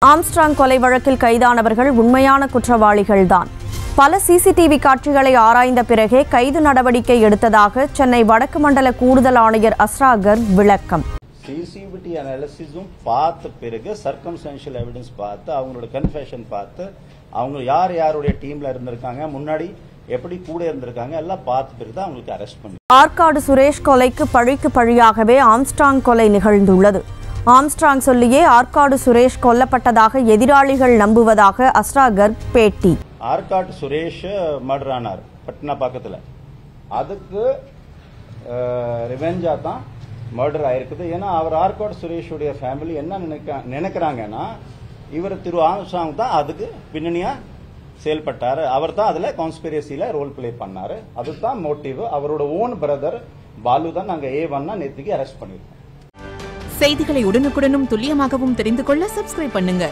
Armstrong கொலை வழக்கில் கைதானவர்கள் உண்மையான குற்றவாளிகள்தான். பல சிசிடிவி காட்சிகளை ஆராய்ந்த பிறகே கைது நடவடிக்கை எடுத்ததாக சென்னை வடக்கு மண்டல கூடுதல் ஆணையர் அஸ்ரா கர்க் விளக்கம். சிசிடிவி அனாலிசிஸும் பார்த்த பிறகு சர்க்கம்ஸ்டான்ஷியல் எவிடன்ஸ் பார்த்து அவங்களோட கன்ஃபெஷன் பார்த்து அவங்க யார் யாருடைய டீம்ல இருந்திருக்காங்க, முன்னாடி எப்படி கூட இருந்திருக்காங்க எல்லாம் பார்த்த பிறகு தான் அவங்களுக்கு அரெஸ்ட் பண்ணி. ஆற்காடு சுரேஷ் கொலைக்கு பழிக்கு பழியாகவே ஆம்ஸ்ட்ராங் கொலை நிகழ்ந்துள்ளது. ஆம்ஸ்ட்ராங் சொல்லியே ஆற்காடு சுரேஷ் கொல்லப்பட்டதாக எதிராளிகள் நம்புவதாக அஸ்ரா கர்க் பேட்டி. ஆற்காடு சுரேஷ் மர்டர் ஆனார் பட்னா பக்கத்தில், அதுக்கு ரிவெஞ்சா தான் மர்டர் ஆயிருக்குது. ஏன்னா அவர் ஆற்காடு சுரேஷுடைய ஃபேமிலி என்ன நினைக்கிறாங்கன்னா இவர் திரு ஆம்ஸ்ட்ராங் தான் அதுக்கு பின்னணியா செயல்பட்டாரு, அவர் தான் அதுல கான்ஸ்பிரசியில ரோல் பிளே பண்ணாரு, அதுதான் மோட்டிவ். அவரோட ஓன் பிரதர் பாலு தான் நாங்க A1 நேற்றுக்கு அரெஸ்ட் பண்ணிருக்கோம். செய்திகளை உடனுக்குடனும் துல்லியமாகவும் தெரிந்து கொள்ள சப்ஸ்கிரைப் பண்ணுங்க.